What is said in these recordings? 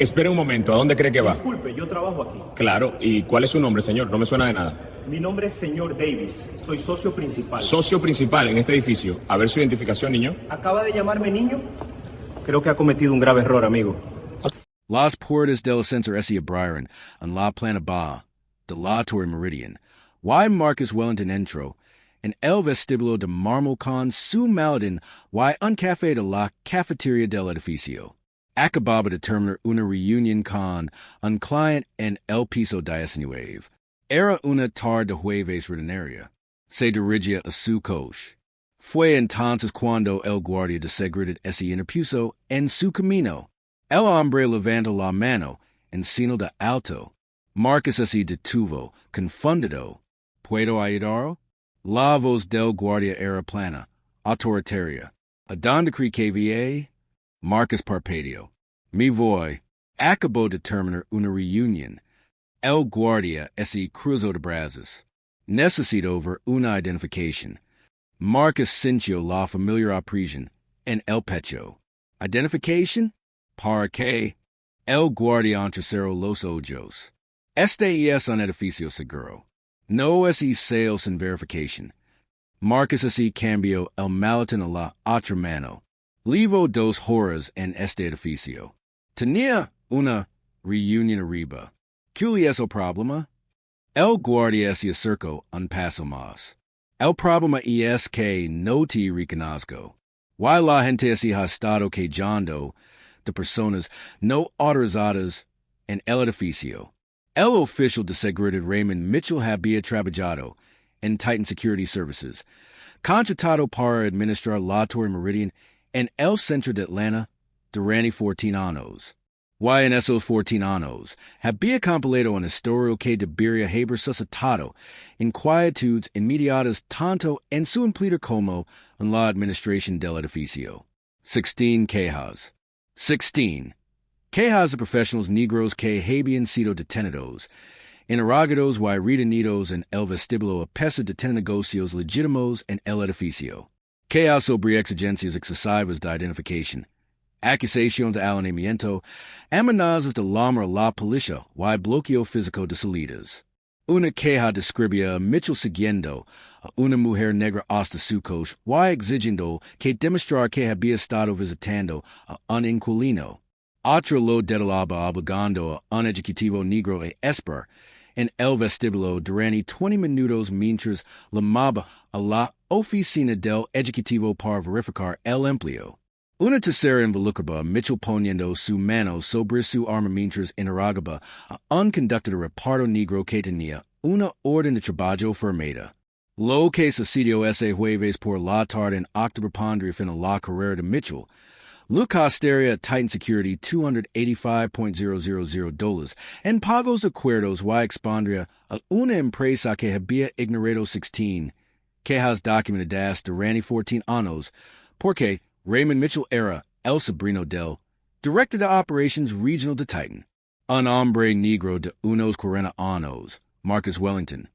Espera un momento, ¿a dónde cree que va? Disculpe, yo trabajo aquí. Claro, ¿y cuál es su nombre, señor? No me suena de nada. Mi nombre es señor Davis. Soy socio principal. Socio principal en este edificio. A ver su identificación, niño. ¿Acaba de llamarme niño? Creo que ha cometido un grave error, amigo. Las puertas del centro se abrieron en la planta baja de la Torre Meridian. Y Marcus Wellington entró en el vestíbulo de mármol con su maletín y un café de la cafetería del edificio. Acababa de terminar una reunión con un cliente en el piso 19. Era una tarde de jueves ordinaria. Se dirigía a su coche. Fue entonces cuando el guardia de seguridad se interpuso en su camino. El hombre levantó la mano en signo de alto. Marcus se detuvo, confundido. ¿Puedo ayudarlo? La voz del guardia era plana, autoritaria. ¿A dónde cree que va? Marcus parpadeó. Me voy. Acabó de terminar una reunión. El guardia se cruzó de brazos. Necesito ver una identificación. Marcus sintió la familiar opresión en el pecho. ¿Identificación? ¿Para qué? El guardia entrecerró los ojos. Este es un edificio seguro. No es sale sin verificación. Marcus se cambió el maletín a la otra mano. Levo 2 horas en este edificio. Tenía una reunión arriba. ¿Cuál es el problema? El guardia se acercó un paso más. El problema es que no te reconozco. Y la gente se ha estado quejando de personas no autorizadas en el edificio. El oficial de seguridad Raymond Mitchell había trabajado en Titan Security Services, contratado para administrar la Torre Meridian en el centro de Atlanta durante 14 años. Y en esos 14 años había compilado una historia que debería haber suscitado inquietudes inmediatas tanto en su empleador como en la administración del edificio. 16 quejas. 16. Quejas de profesionales negros que habían sido detenidos, interrogados y retenidos en el vestíbulo a pesar de tener negocios legítimos en el edificio. Quejas sobre exigencias excesivas de identificación. Acusaciones de alineamiento, amenazas de llamar a la policía y bloqueo físico de salidas. Una queja describía a Mitchell siguiendo a una mujer negra hasta su coche y exigiendo que demostrar que había estado visitando a un inquilino. Otra lo detalaba obligando a un ejecutivo negro a esperar en el vestíbulo durante 20 minutos mientras llamaba a la oficina del ejecutivo para verificar el empleo. Una tercera involucraba Mitchell poniendo su mano sobre su arma mientras interrogaba a un conductor de reparto negro que tenía una orden de trabajo firmada. Lo que sucedió ese jueves por la tarde en octubre pondría fin a la carrera de Mitchell. Lo costaría a Titan Security $285,000 en pagos de acuerdos y expondría a una empresa que había ignorado 16 quejas documentadas durante 14 años porque Raymond Mitchell era el sobrino del director de operations regional de Titan, un hombre negro de unos 40 años, Marcus Wellington,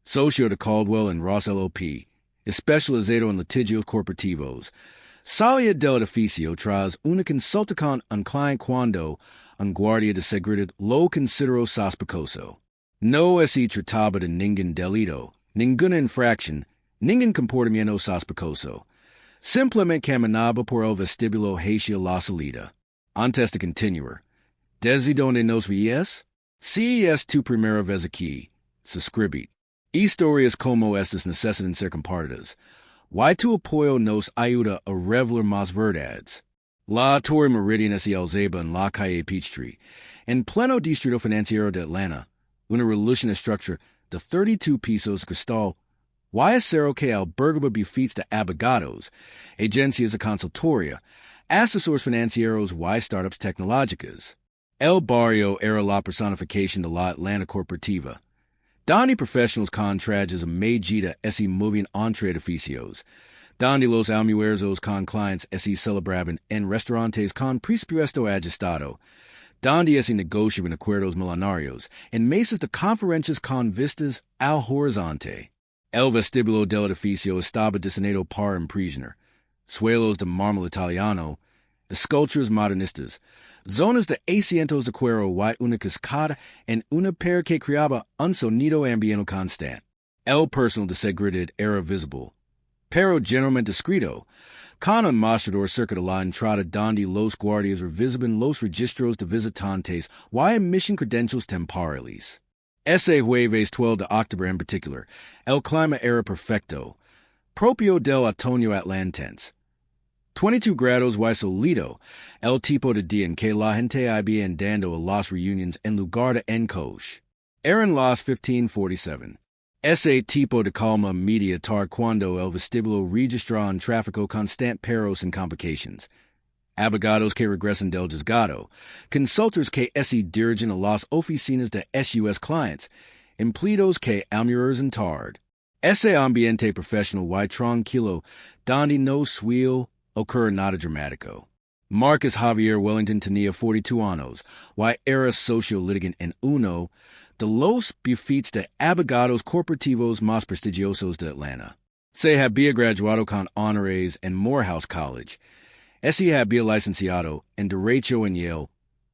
socio de Caldwell and Ross LLP, especializado en litigios corporativos. Salía del edificio tras una consulta con un cliente cuando un guardia de seguridad lo consideró sospechoso. No se trataba de ningún delito, ninguna infracción, ningún comportamiento sospechoso. Simplemente caminaba por el vestíbulo hacia la salida. Antes de continuar, ¿desde dónde nos ves? Si es tu primera vez aquí, suscribid. Historias como estas necesitan ser compartidas. Y tu apoyo nos ayuda a revelar más verdades. La Torre Meridian se alzaba en la calle Peachtree, en pleno distrito financiero de Atlanta, una reluciente estructura de 32 pisos cristal y acero que albergaba bufetes de abogados, agencias de consultoría, asesores financieros y startups tecnológicas. El barrio era la personificación de la Atlanta corporativa. Donde profesionales con trajes a medida se movían entre edificios, donde los almuerzos con clientes se celebraban en restaurantes con presupuesto ajustado, donde se negociaban acuerdos millonarios en mesas de conferencias con vistas al horizonte. El vestíbulo del edificio estaba diseñado para un prisionero. Suelos de mármol italiano, Esculturas modernistas. Zonas de asientos de cuero y una cascada en una pared que creaba un sonido ambiental constante. El personal de seguridad era visible, pero generalmente discreto, con un mostrador cerca de la entrada donde los guardias revisiban los registros de visitantes y emiten credentials temporales. Ese jueves 12 de octubre en particular, el clima era perfecto, propio del otoño atlantense. 22 grados y soleado, el tipo de día en que la gente había andando a las reuniones en lugar de en coche. Eran las 15:47. Ese tipo de calma media tarde cuando el vestíbulo registra un tráfico constante pero sin complications. Abogados que regresan del juzgado, consultores que se dirigen a las oficinas de sus clientes, empleados que almuerzan tarde. Ese ambiente profesional y tranquilo donde no suele ocurre nada dramático. Marcus Javier Wellington tenía 42 años y era socio litigante en uno de los bufetes de abogados corporativos más prestigiosos de Atlanta. Se había graduado con honores en Morehouse College. Se había licenciado en Derecho en Yale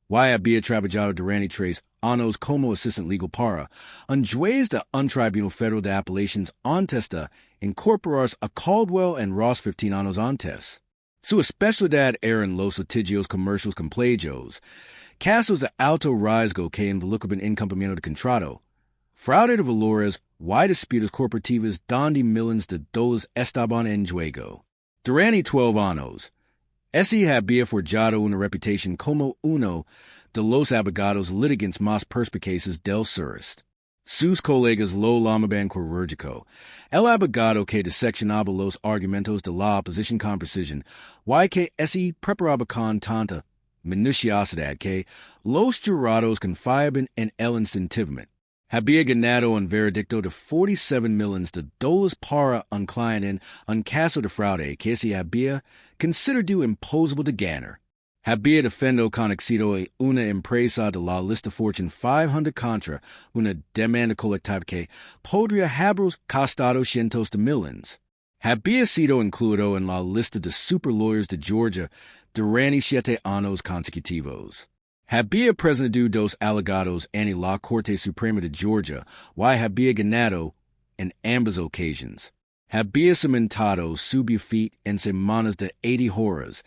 y había trabajado durante 3 años como assistant legal para un juez de un tribunal federal de apelaciones antes de incorporarse a Caldwell and Ross 15 años antes. Su especialidad eran los litigios comerciales complejos, casos de alto riesgo que involucraban incumplimiento de contrato, fraude de valores y disputas corporativas donde millones de dólares estaban en juego. Durante 12 años, se había forjado una reputación como uno de los abogados litigantes más perspicaces del sureste. Sus colegas lo llamaban quirúrgico, el abogado que diseccionaba los argumentos de la oposición con precisión, y que se preparaba con tanta minuciosidad que los jurados confiaban en él instintivamente. Había ganado un veredicto de $47 millones para un cliente en un caso de fraude que se había considerado imposible de ganar. Había defendido con éxito a una empresa de la lista Fortune 500 contra una demanda colectiva que podría haber costado cientos de millones. Había sido incluido en la lista de super lawyers de Georgia durante 7 años consecutivos. Había presentado 2 alegatos en la Corte Suprema de Georgia y había ganado en ambas ocasiones. Había cimentado su bufete en semanas de 80 horas,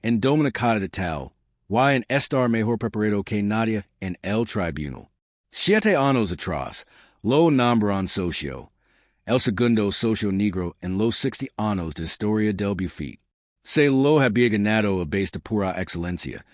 en dominicana de tal, y en estar mejor preparado que nadie en el tribunal. 7 años atrás, lo nombraron socio, el segundo socio negro en los 60 años de historia del bufete. Se lo había ganado a base de pura excelencia,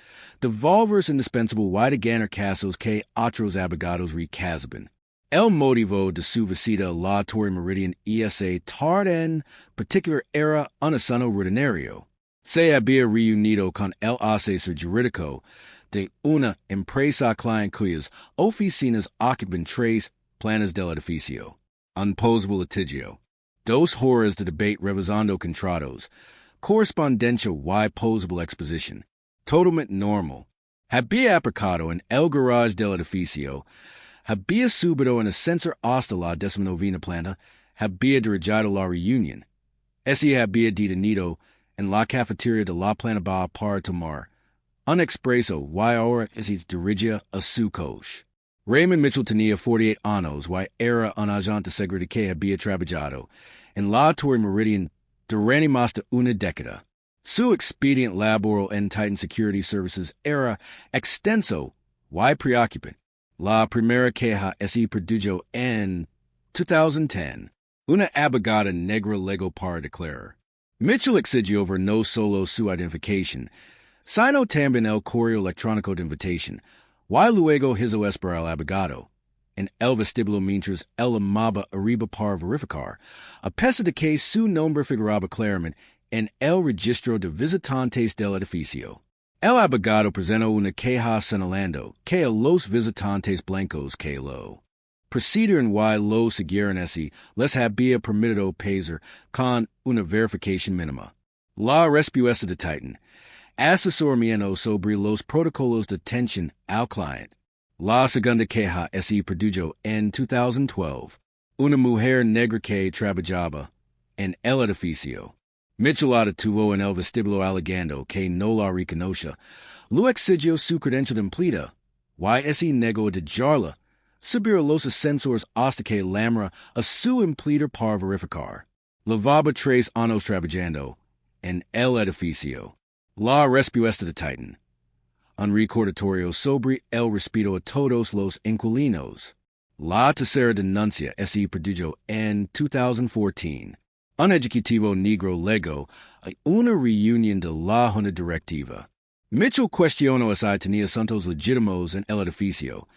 devolvers indispensable y de ganar casos que otros abogados recasaban. El motivo de su visita a la Torre Meridian esa tarde en particular era un asunto rutinario. Se había reunido con el asesor jurídico de una empresa cliente cuyas oficinas ocupan 3 planas del edificio. Un posible litigio. 2 horas de debate revisando contratos. Correspondencia y posible exposición. Totalmente normal. Había aparcado en el garage del edificio. Había subido en ascensor hasta la 19ª planta. Había dirigido la reunión. Se había detenido en la cafetería de la planta baja para tomar un expreso y ahora se dirigía a su coche. Raymond Mitchell tenía 48 años y era un agente de seguridad que había trabajado en la Torre Meridian durante más de una década. Su expediente laboral en Titan Security Services era extenso y preocupante. La primera queja se produjo en 2010. Una abogada negra llegó para declarar. Mitchell exigió ver no solo su identificación, sino también el correo electrónico de invitación, y luego hizo esperar al abogado. En el vestíbulo mientras él llamaba arriba para verificar, a pesar de que su nombre figuraba claramente en el registro de visitantes del edificio. El abogado presentó una queja señalando que a los visitantes blancos que lo procedieron y lo siguieron les había permitido pasar con una verificación mínima. La respuesta de Titan, asesoramiento sobre los protocolos de atención al cliente. La segunda queja se produjo en 2012. Una mujer negra que trabajaba en el edificio. Mitchell tuvo en el vestíbulo alegando que no la reconoce. Lo exigió su credencial de empleo. Y ese negó de jarla. Subir los censores hasta que lamra a su empleador para verificar. Lavaba 3 años trabajando en el edificio. La respuesta de Titan. Un recordatorio sobre el respeto a todos los inquilinos. La tercera denuncia se produjo en 2014. Un ejecutivo negro legó a una reunión de la junta directiva. Mitchell cuestionó si tenía asuntos legítimos en el edificio.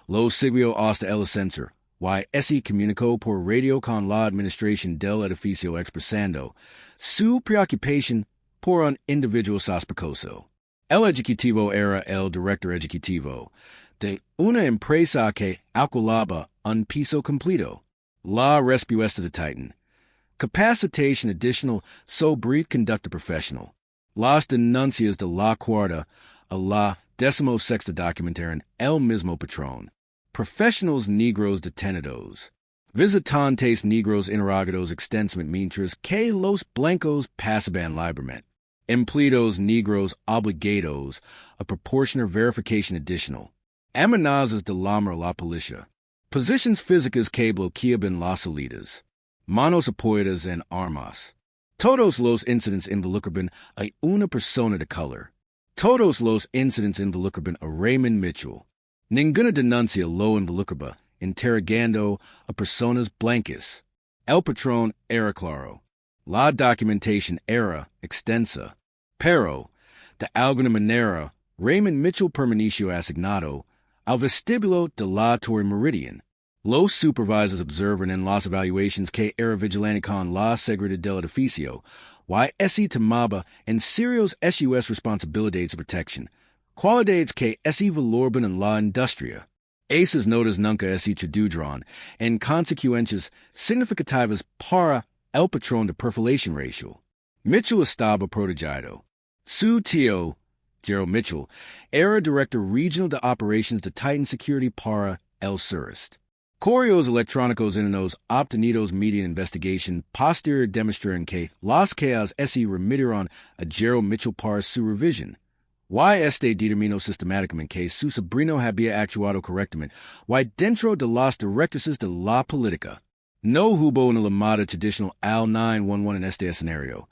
Lo siguió hasta el ascensor. Y comunicó por radio con la administración del edificio expresando su preocupación por un individuo sospechoso. El ejecutivo era el director ejecutivo de una empresa que alquilaba un piso completo. La respuesta de Titan. Capacitation additional sobre conducta professional. Las denuncias de la Guardia a la 16ª documentaron el mismo patrón. Professionals negros detenidos. Visitantes negros interrogados extensamente mientras que los blancos pasaban libremente. Empleados negros obligados a proporcionar verification additional. Amenazas de la policía. Posiciones físicas que bloqueaban las salidas. Manos apoyadas en armas. Todos los incidents involucraban a una persona de color. Todos los incidents involucraban a Raymond Mitchell. Ninguna denuncia lo involucraba interrogando a personas blancas. El patrón era claro. La documentación era extensa. Pero, de alguna manera, Raymond Mitchell permaneció asignado al vestíbulo de la Torre Meridian. Los supervisors observan en las evaluaciones que era vigilante con la seguridad del edificio, y tomaba en serios sus responsabilidades de protección, cualidades que valorban en la industria. Esas notas nunca se tradujeron en consecuencias significativas para el patrón de perfilación racial. Mitchell estaba protegido. Su tío, Gerald Mitchell, era director regional de operations de Titan Security para el sureste. Correos electrónicos en los obtenidos media investigación posterior demostraron que los casos remitieron a Gerald Mitchell para su revisión. Y determinó sistemáticamente que su sobrino había actuado correctamente y dentro de las directrices de la política. No hubo una llamada tradicional al 911 en este escenario.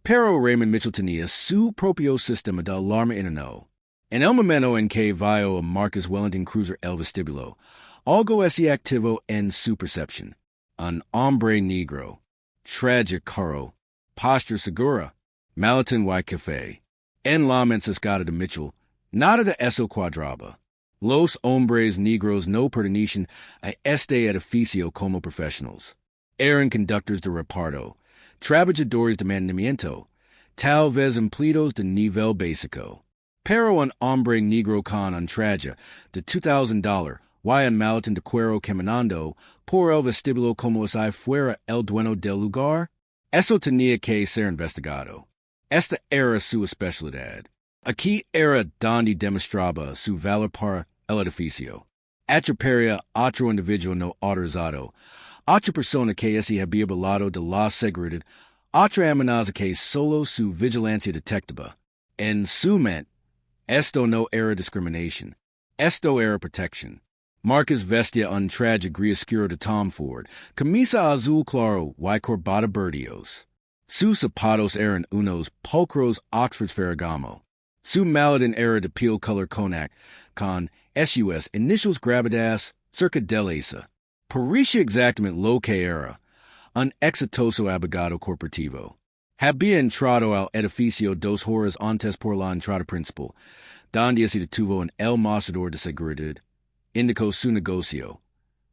Pero Raymond Mitchell tenía su propio sistema de alarma interno. En el momento en que vio a Marcus Wellington cruzar el vestíbulo, algo activo en su percepción. Un hombre negro, traje caro, postura segura, maletín y café. En la mensajera de Mitchell, nada de eso cuadraba. Los hombres negros no pertenecían a este edificio como profesionales. Eran conductores de reparto, trabajadores de mantenimiento, tal vez empleados de nivel básico. Pero un hombre negro con un traje de $2,000 y un maletín de cuero caminando por el vestíbulo como si fuera el dueño del lugar, eso tenía que ser investigado. Esta era su especialidad. Aquí era donde demostraba su valor para el edificio. Atraparía otro individuo no autorizado, otra persona que había violado de la seguridad, otra amenaza que solo su vigilancia detectaba. En su mente, esto no era discriminación. Esto era protección. Marcus vestía un traje gris oscuro de Tom Ford, camisa azul claro y corbata verdios. Sus zapatos eran unos pulcros Oxford Ferragamo. Su maletín era de piel color cognac, con sus inicios grabadas cerca de esa. Parecía exactamente lo que era, un exitoso abogado corporativo. Había entrado al edificio 2 horas antes por la entrada principal, donde se detuvo en el mostrador de seguridad. Indicó su negocio.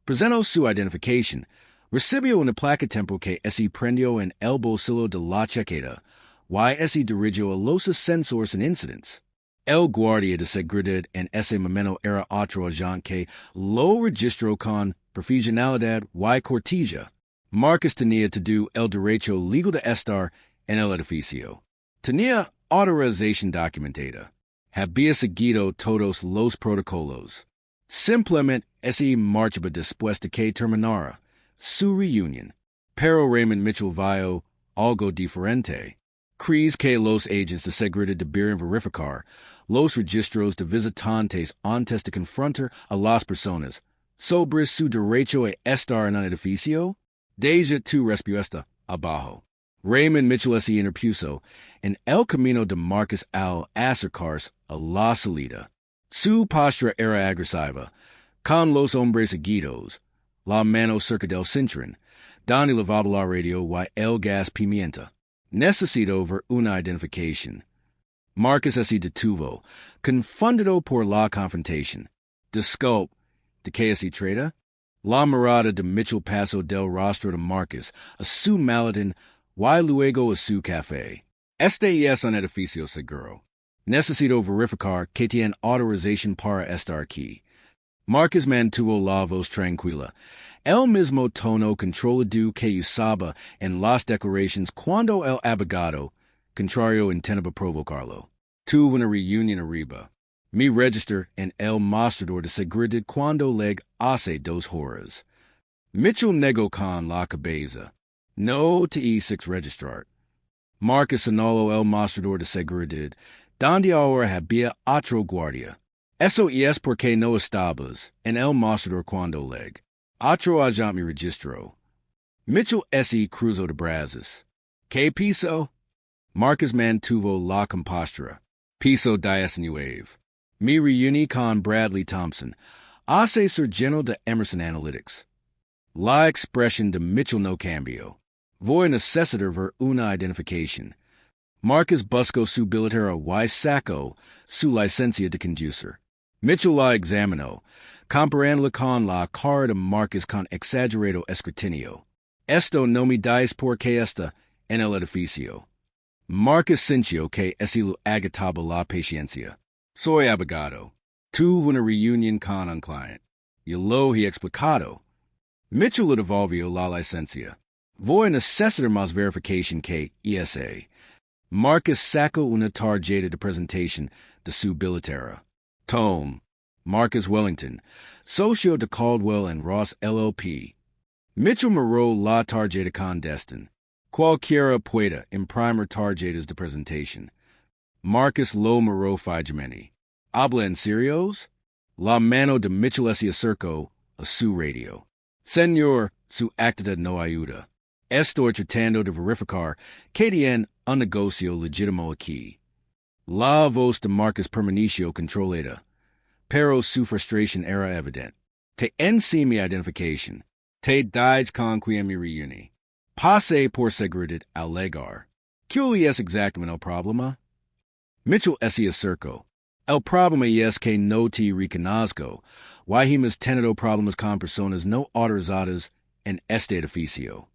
Presentó su identificación. Recibió una placa temporal que prendió en el bolsillo de la chaqueta, y dirigió a los sensores en incidents. El guardia de seguridad en ese momento era otro agente que lo registró con profesionalidad y cortesía. Marcus tenía todo el derecho legal de estar en el edificio. Tenía autorización documentada. Había seguido todos los protocolos. Simplemente marchaba después de que terminara su reunión. Pero Raymond Mitchell vio algo diferente. Cris que los agents de seguridad deberían verificar los registros de visitantes antes de confrontar a las personas sobre su derecho a estar en un edificio? Deja tu respuesta abajo. Raymond Mitchell S. interpuso en el camino de Marcus al acercarse a la salida. Su postura era agresiva, con los hombres seguidos, la mano cerca del cinturón, donde levaba la radio y el gas pimienta. Necesito ver una identificación. Marcus se detuvo, confundido por la confrontación. Disculpe, ¿de qué se trata? La mirada de Mitchell pasó del rostro de Marcus a su maletín y luego a su café. Este es un edificio seguro. Necesito verificar que tiene autorización para estar aquí. Marcus mantuvo la voz tranquila, el mismo tono controlado que usaba en las declaraciones cuando el abogado, contrario intentaba provocarlo. Tuve una reunión arriba. Me registré en el mostrador de seguridad cuando leg hace 2 horas. Mitchell negó con la cabeza. No te hice registrar. Marcus señaló el mostrador de seguridad, donde ahora había otro guardia. Eso es porque no estabas en el mostrador cuando leg. Otro agente me registró. Mitchell S. cruzó de brazos. ¿Qué piso? Marcus mantuvo la compostura. Piso 19. Me reuní con Bradley Thompson, asesor general de Emerson Analytics. La expresión de Mitchell no cambió. Voy a necesitar ver una identificación. Marcus buscó su billetera y sacó su licencia de conducir. Mitchell la examinó, comparándola con la cara de Marcus con exagerado escrutinio. Esto no me dais porque está en el edificio. Marcus sintió que eso agotaba la paciencia. Soy abogado. Tuve una reunión con un cliente. Y lo he explicado. Mitchell le devolvió la licencia. Voy a necesitar más verificación que ESA. Marcus sacó una tarjeta de presentación de su billetera. Tom, Marcus Wellington, socio de Caldwell and Ross LLP. Mitchell miró la tarjeta con desdén. Cualquiera puede imprimir tarjetas de presentación. Marcus lo miró fijamente. ¿Habla en serios? La mano de Mitchell se acercó a su radio. Señor, su acta no ayuda. Estoy tratando de verificar que tiene un negocio legítimo aquí. La voz de Marcus permaneció controlada, pero su frustración era evidente. Te enseñé mi identificación. Te dije con quien me reuní. Pasé por seguridad al llegar. ¿Qué es exactamente el problema? Mitchell se acercó. El problema es que no te reconozco. Y hemos tenido problemas con personas no autorizadas en este edificio.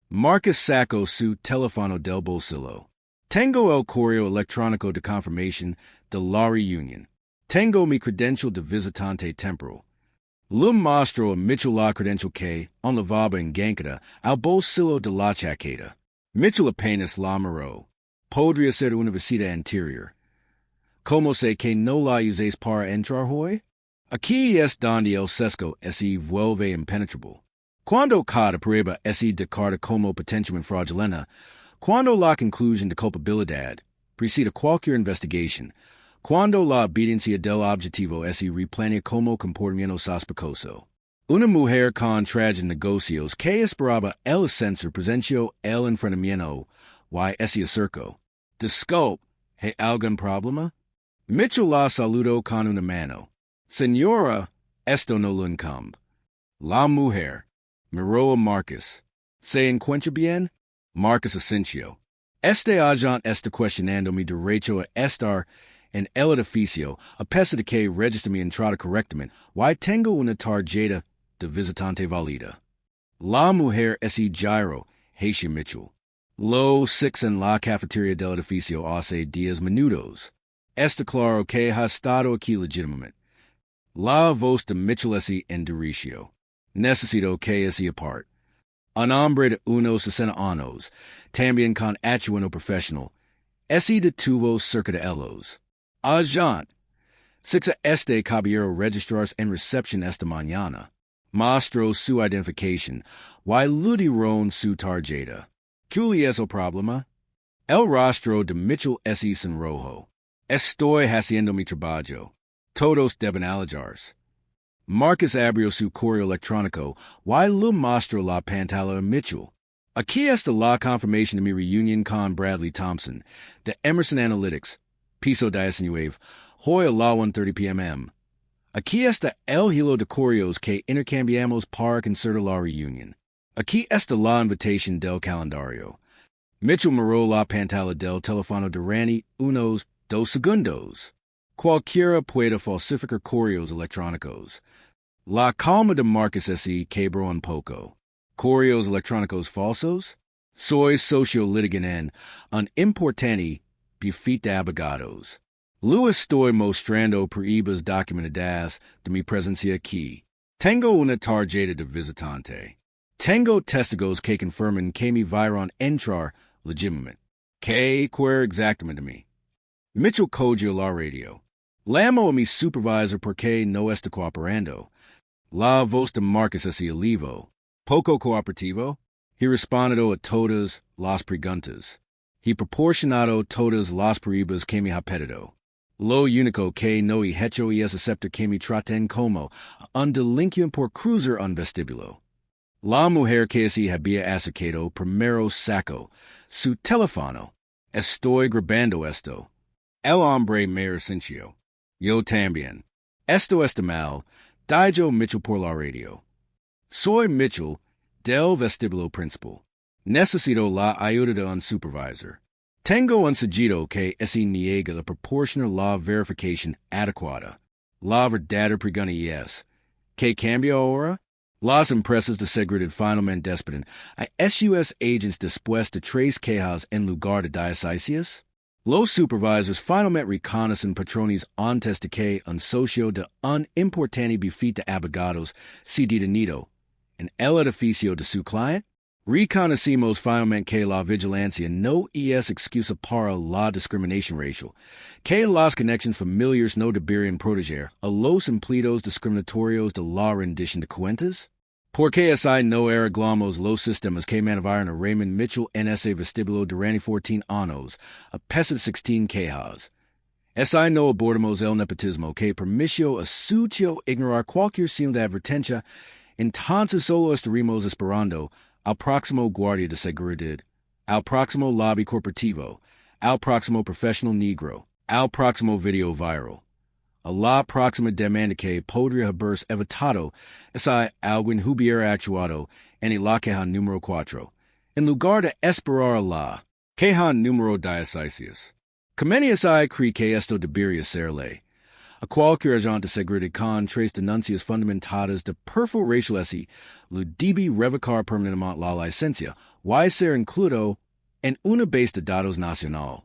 Marcus sacó su teléfono del bolsillo. Tengo el correo electrónico de confirmación de la reunión. Tengo mi credencial de visitante temporal. Le mostró a Mitchell la credencial que enlevaba enganchada al bolsillo de la chaqueta. Mitchell apenas la miró. Podría ser una visita anterior. ¿Cómo sé que no la uséis para entrar hoy? Aquí es donde el sesgo se vuelve impenetrable. Cuando cada prueba se declara como potencialmente fraudulenta, cuando la conclusión de culpabilidad precede cualquier investigación, cuando la obediencia del objetivo se replantea como comportamiento sospechoso. Una mujer con trágicos negocios que esperaba el ascensor presenció el enfrentamiento y se acercó. Disculpe, ¿hay algún problema? Mitchell la saludó con una mano. Señora, esto no lo incumbe. La mujer miró a Marcus. ¿Se encuentra bien? Marcus asintió. Este agente está cuestionando mi derecho a estar en el edificio, a pesar de que registre mi entrada correctamente, y tengo una tarjeta de visitante válida. La mujer se giró hacia Mitchell. Lo six en la cafetería del edificio hace 10 minutos. Está claro que ha estado aquí legítimamente. La voz de Mitchell se endureció. Necesito que se aparte. Un hombre de unos 60 años, también con atuendo profesional, se detuvo cerca de ellos. Agent, sixa este caballero registrarse en recepción esta mañana. Mostró su identificación y le dieron su tarjeta. ¿Cuál es el problema? El rostro de Mitchell S. Rojo. Estoy haciendo mi trabajo. Todos deben alejarse. Marcus abrió su correo electrónico y le mostró la pantalla a Mitchell. Aquí está la confirmación de mi reunión con Bradley Thompson, de Emerson Analytics, piso 19, hoy a la 1:30 p.m. Aquí está el hilo de correos que intercambiamos para concertar la reunión. Aquí está la invitación del calendario. Mitchell miró la pantalla del teléfono durante unos 2 segundos. Cualquiera puede falsificar correos electrónicos. La calma de Marcus S. quebró un poco. ¿Correos electrónicos falsos? Soy socio litigante en un importante bufete de abogados. Lo estoy mostrando pruebas documentadas de mi presencia aquí. Tengo una tarjeta de visitante. Tengo testigos que confirman que me vieron entrar legítimamente. ¿Qué quiere exactamente de mí? Mitchell cogió la radio. Llamo a mi supervisor porque no está cooperando. La voz de Marcus es olivo. Poco cooperativo. He respondido a todas las preguntas. He proporcionado todas las pruebas que me ha pedido. Lo único que no he hecho es aceptar que me traten como un delincuente por cruzar un vestíbulo. La mujer que se había acercado primero sacó su teléfono. Estoy grabando esto. El hombre me resintió. Yo también. Esto está mal. Dijo Mitchell por la radio. Soy Mitchell, del vestíbulo principal. Necesito la ayuda de un supervisor. Tengo un seguido que se niega a proporcionar la verificación adecuada. La verdadera pregunta es, ¿qué cambia ahora? Las empresas de seguridad finalmente despiden a SUS agents después de 3 quejas en lugar de 16. Los supervisors finalmente reconocen patrones antes de que un socio de un importante bufete de abogados se detenido en el edificio de su cliente. Reconocimos finalmente que la vigilancia no es excusa para la discriminación racial, que las conexiones familiares no deberían proteger a los empleados discriminatorios de la rendición de cuentas. Porque así no arreglamos los sistemas que mantuvieron a Raymond Mitchell en ese vestíbulo durante 14 años, a pesar de 16 quejas. Así no abordamos el nepotismo que permitió a su tío ignorar cualquier signo de advertencia, entonces solo estaremos esperando al próximo guardia de seguridad, al próximo lobby corporativo, al próximo profesional negro, al próximo video viral. A la próxima demanda que podría haberse evitado es alguien hubiera actuado en la queja número 4, en lugar de esperar a la queja número 16. Comencia cree que esto debería ser ley. A cualquier agente de seguridad con 3 denuncias fundamentadas de perfil racial le debe revocar permanentemente la licencia y ser incluido en una base de datos nacional.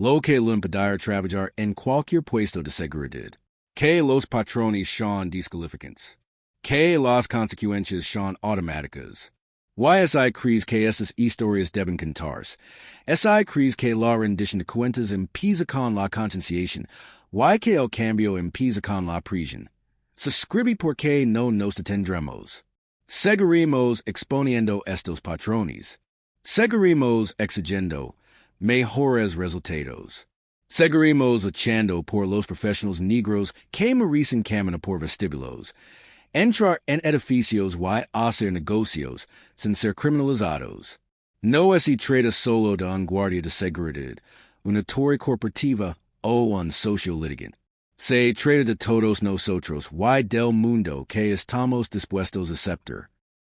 Lo que le impedirá trabajar en cualquier puesto de seguridad. Que los patrones son descalificantes. Que las consecuencias son automáticas. Y crees que estas historias deben contarse. Crees que la rendición de cuentas empieza con la concienciación. Y que el cambio empieza con la prisión. Suscribe porque no nos detendremos. Seguiremos exponiendo estos patrones. Seguiremos exigiendo mejores resultados. Seguiremos luchando por los profesionales negros que merecen caminar por vestíbulos, entrar en edificios y hacer negocios sin ser criminalizados. No se trata solo de un guardia de seguridad, una torre corporativa o un socio litigante. Se trata de todos nosotros y del mundo que estamos dispuestos a aceptar.